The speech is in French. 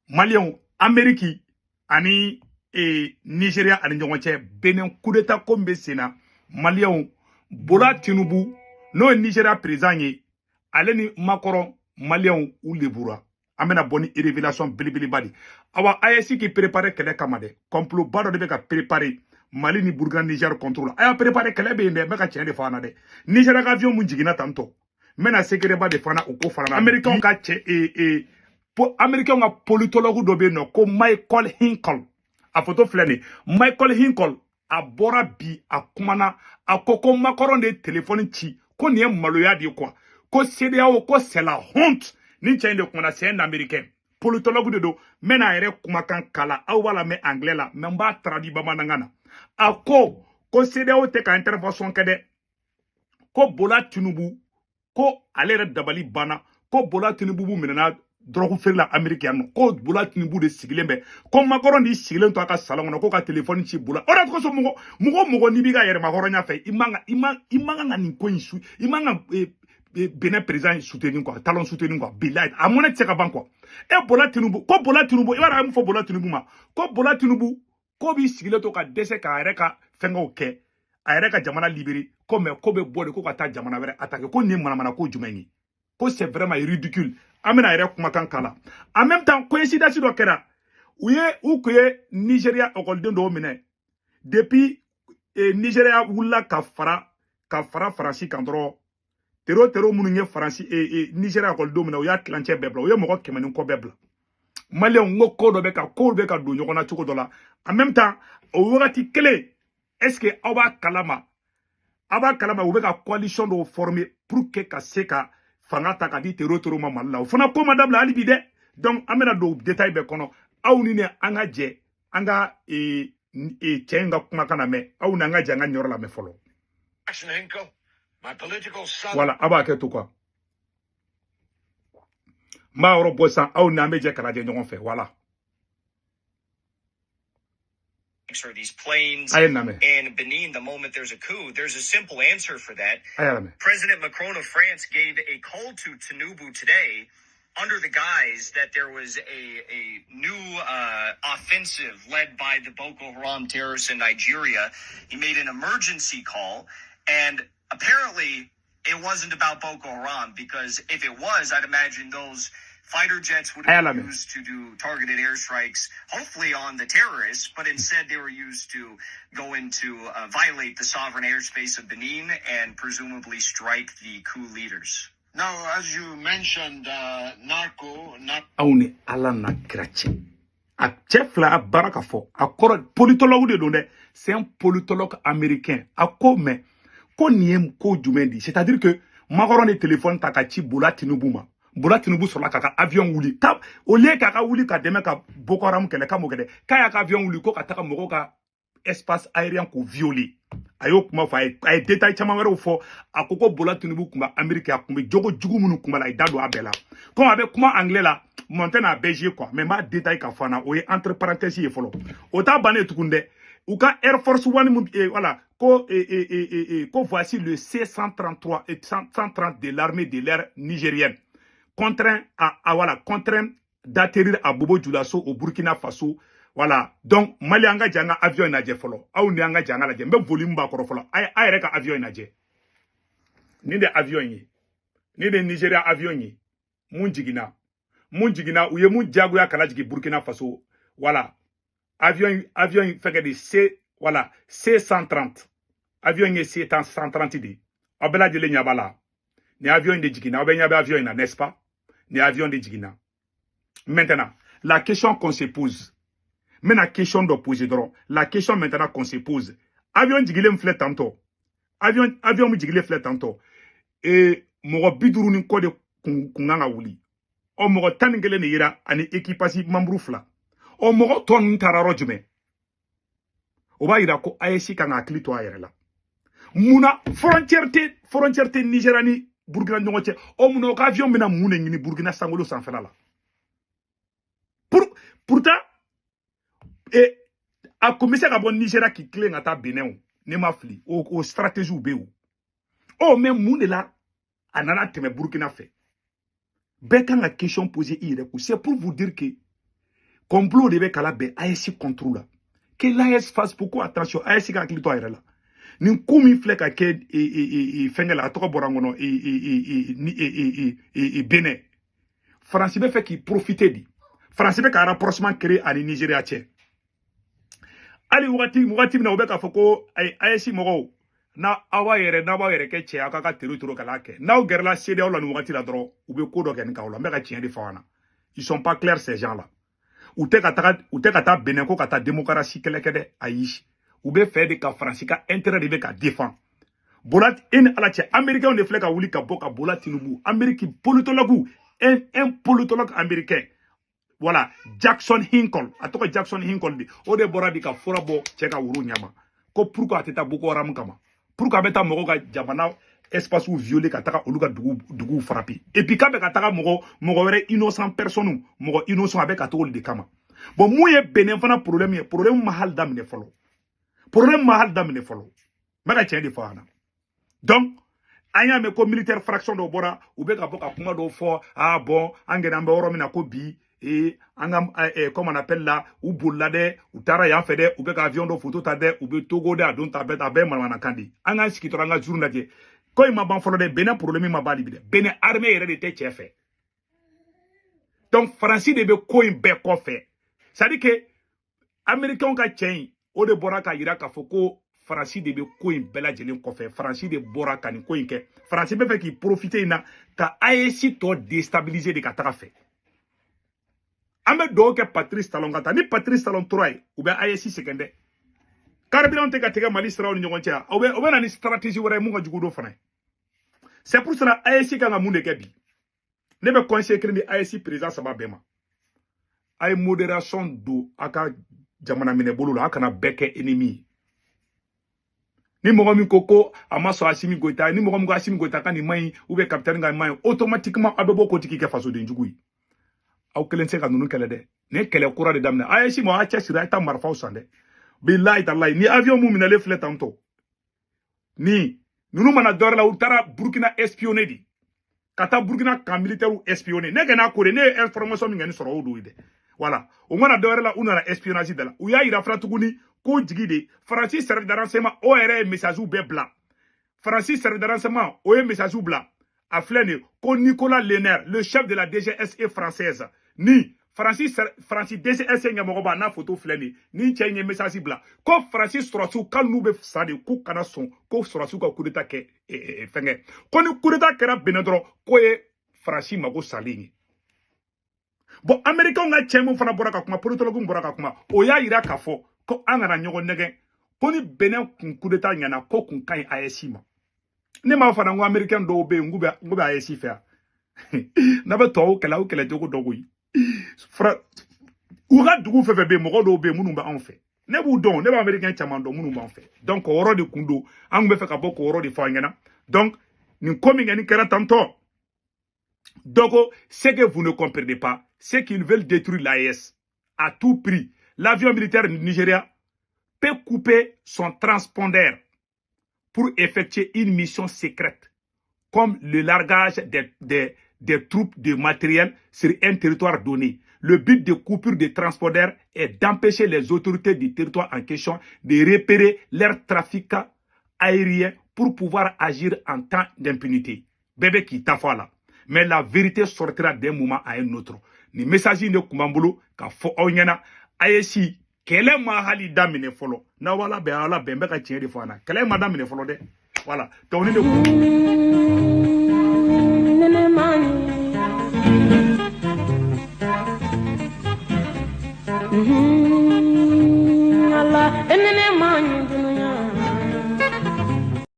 Maliens, Amérique, ani Nigeria, ani ɲɔgɔn Benin coup d'état comme bɛ sen Maliens, Bola Tinubu, no Nigeria président ye, ale ni Macron, Maliens ou lebura. Amena boni révélation belebeleba de. Awa AES qui prépare kɛlɛ kama dɛ. Complot ba dɔ de bɛ ka préparer Mali ni Burkina Niger contrôle. Aya préparer kɛlɛ bɛ yen dɛ, n bɛ ka tiɲɛ de fɔ an na dɛ. Nigeria ka avion mun jiginna tantɔ. N bɛna secret ba de fana o ko fana. Américain ka cɛ Américain ka politologue dɔ bɛ yen nɔ ko Michael Hinkle. A photo filɛ nin Michael Hinkle a bɔra bi a kumana a ko Macron de téléphone ci ko nin ye maloya de quoi. Ko CEDEAO ko c'est la honte. Ni cɛ in de kumana c'est un américain. Politologue de do mena yɛrɛ kumakan kala aw b'a lamɛn anglais la mais n b'a traduit bamanankan na. A ko CEDEAO tɛ ka intervention kɛ dɛ. Ko Bola Tinubu ko ale yɛrɛ dabali banna ko Bola Tinubu minɛna drogue feere la Amérique yan nɔ ko Bola Tinubu de sigilen bɛ ko Macron de sigilen to a ka salon kɔnɔ ko ka téléphone ci Bola o de kosɔn mɔgɔ n'i b'i ka yɛrɛma hɔrɔnya fɛ i man ka nin ko in su i man ka Benin président soutenir quoi talon soutenir quoi bilahi a mun tɛ se ka ban quoi Bola Tinubu ko Bola Tinubu i b'a dɔn a ye mun fɔ Bola Tinubu ma ko Bola Tinubu ko b'i sigilen to ka dɛsɛ k'a yɛrɛ ka fɛngɛw kɛ a yɛrɛ ka jamana libéré ko mais ko bɛ bɔ de ko ka taa jamana wɛrɛ attaquer ko nin ye manamana ko jumɛn ye ko c'est vraiment ridicule an bɛna yɛrɛ kumakan kala en même temps coïncidence dɔ kɛra u kun ye Nigeria école dɔw minɛ depuis Nigeria wulila ka fara Faransi kan dɔrɔn terror minnu ye Faransi Nigeria école minɛ u y'a tilancɛ bɛɛ bila u ye mɔgɔ 100 ni kɔ bɛɛ bila Maliens n ko ko dɔ bɛ ka don ɲɔgɔn na cogo dɔ la en même temps o wagati kelen est-ce que aw b'a kalama u bɛ ka coalition dɔw former pour que ka se ka fanga ta ka di terror ma Mali la o fana ko ma dabila hali bi dɛ donc an bɛna don détail bɛɛ kɔnɔ aw ni ne an ka jɛ an ka cɛ in ka kumakan na mɛn aw ni an ka jɛ an ka ɲɔrɔ lamɛn fɔlɔ voilà a b'a kɛ to quoi n b'a yɔrɔ bɔ sisan aw ni an bɛ jɛ ka lajɛ ɲɔgɔn fɛ voilà. These planes in Benin the moment there's a coup. There's a simple answer for that. President Macron of France gave a call to Tinubu today under the guise that there was a new offensive led by the Boko Haram terrorists in Nigeria. He made an emergency call, and apparently it wasn't about Boko Haram, because if it was, I'd imagine those fighter jets would have been used to do targeted airstrikes, hopefully on the terrorists, but instead they were used to go into violate the sovereign airspace of Benin and presumably strike the coup leaders. Now, as you mentioned, narco... Aune alana krache. A chef la baraka fo. A politologue de donne. C'est un politologue américain. A mais ko niem ko jumendi. C'est-à-dire que Macron est téléphone takachi Bola Tinubu ma. Bola Tinubu sur la kaka avion wuli. Au lieu kaka wuli ka deme ka Boko Haram kele ka mogede. Kaya ka avion wuli ko ka taka mogo ka espace aérien ko violé. Ayo kuma fa ay détail chama wéro fo akoko Bola Tinubu kuma Amérique a kuma jogo jugu munu kuma la idado abela. Comme avec kuma anglais là monter na BG quoi. Mais ma détail ka fana o entre parenthèses y folo. O ta bané tukunde. Ou ka Air Force One voilà ko voici le C-133 et 130 de l'armée de l'air nigérienne contraint contraint d'atterrir à Bobo Dioulasso au Burkina Faso. Voilà. Donc, Mali anga janga avion na je folo. Aou ni anga janga la je. Mbe volume ba koro folo. Ay reka avion na je. Ni de avion yi. Ni de Nigeria avion yi. Mun jigina. Uye mun jago ya kala jigi Burkina Faso. Voilà. Avion fait de C-130. Avion yi C-130 di. Abela jele nyabala. Ni avion de jigina. Obe nyabe avion na, n'est-ce pas? Ni avion de jigina. Maintenant, la question qu'on se pose. Mais la question de poser d'or. La question maintenant qu'on se pose. Avion jigile m'flet tantôt. Avion jigile flet tantôt. Et mon biduru ni kode kunganga wuli. O mo taningele ni ira ani équipage membre fla. O mo ton tararo jume. O ba ira ko AES kan akli to ayere la. Muna frontière te Nigérani Burkina ñoŋoce o muno ka avion mina mune ngini Burkina sangolo sanfela la. Pourtant a commencé à bon Nigeria qui clé ngata Benin ne ma fli o stratégie ou béou. Oh mais moun là anana teme Burkina fait. Ben quand la question posée hier c'est pour vous dire que complot de be kala be AES contre la. Que l'AES fasse beaucoup attention. AES ka klito ayre la. Ni koumi flek a ke fengela a toko borangono Bénin. France be fait qui profite di. France be ka rapprochement créé à Nigeria tche. Ali wati na obeka foko AES mogo na awa yere ke tche aka ka territoire kala ke. Na o gerla CEDEAO la wati la dro ube ko do ken ka ola meka tien di fawana. Ils sont pas clairs ces gens-là. Ou te kata Bénin ko kata démocratie kelekede ayish. Ou be fait de ka France ka intérêt de ka défend. Bolat en ala tche américain ne fleka wuli ka boka bolat tinubu. Amérique politologue un politologue américain. Voilà, Jackson Hinkle. Atoko Jackson Hinkle di. Ode bora di ka fora bo cheka wuru nyama. Ko pourquoi ateta boko haram kama? Pourquoi beta mogo ka jamana espace ou violé ka taka oluga dugu frapper. Et puis ka be ka taka mogo were innocent personne mogo innocent avec atol de kama. Bon mouye Bénin fana problème mahal damine follow. Problème mahal damine follow. Maka tien di fana. Donc anya me ko militaire fraction do bora ou be ka boka kuma do fo ah bon angena mbe oro mina ko bi et comme on appelle là ou boulade ou tara ya fede ou be ka avion do photo tade ou be togo de adon tabet abe malwana kandi anga skitora nga journée de ko ma ban folo de Bénin problème ma bali de Bénin armée yere de te chef. Donc français de be ko be ko fait ça dit que américain ka tien o de bora ka ira ka foko Francis de be koin bela jelen kofe Francis de bora kani koin ke Francis be fait qui profiter na ka AES to déstabiliser de katara fait ambe do ke Patrice Talon kata ni Patrice Talon troy ou be AES sekende carburant te ka tega mali stra on ngontia ou be na ni stratégie wore mu jugo do fana. C'est pour cela AES ka nga munde ke bi ne be consacrer ni AES président sama bema ay modération do aka jamana mine bolulo aka na beke ennemi. Ni mogomi koko amaso Assimi Goïta ni mogomi Assimi Goïta kan ni mai ou be capitaine ga mai automatiquement abebo kotiki ke faso de njugui aw kelense ka nunu kele de ne kele kura de damna AES mo acha sira ta marfa usande billahi tallahi ni avion mu minale flet tanto ni nunu mana dor la utara Burkina espionné di kata Burkina ka militaire ou espionné ne gena ko ne information mi ngani soro o do ide voilà o mana dor la una espionnage de la ou ya ira fratuguni ko jigide Francis serve de renseignement ORE message ou bebla Francis serve de renseignement OE message ou bla a flene ko Nicolas Lenner le chef de la DGSE française ni Francis DGSE nyamoba na photo flene ni chenye message bla ko Francis sorosu kalnu be sade ko kana son ko sorosu ka coup d'état ke fenge ko ni coup d'état kera benedro ko e Francis mago salingi. Bon américain nga chemu fana boraka kuma politologue boraka kuma o ya ira kafo ko angana nyogo nege ko ni Bénin kun coup d'état nyana ko kun kai AES ma ne ma fana ngo américain do be ngube AES fa na be to kala o kala jogo dogo yi fra uga dugu fefe be mo do be munu ba en fait ne bu don ne ba américain chama do munu ba en fait donc oro de kundo angu be fe ka boko oro de fa ngena donc ni komi ngani kera tanto dogo ce que vous ne comprenez pas c'est qu'ils veulent détruire l'AES à tout prix. L'avion militaire nigérien peut couper son transpondeur pour effectuer une mission secrète, comme le largage des troupes de matériel sur un territoire donné. Le but de coupure des transpondeurs est d'empêcher les autorités du territoire en question de repérer leur trafic aérien pour pouvoir agir en temps d'impunité. Bébé qui t'a fait là. Mais la vérité sortira d'un moment à un autre. Ni message de Kumambulu ka fo onyana AES kele ma hali damine folo na wala be ala be mbeka tiere de fana kele ma damine folo de voilà donc ni de Allah enene mani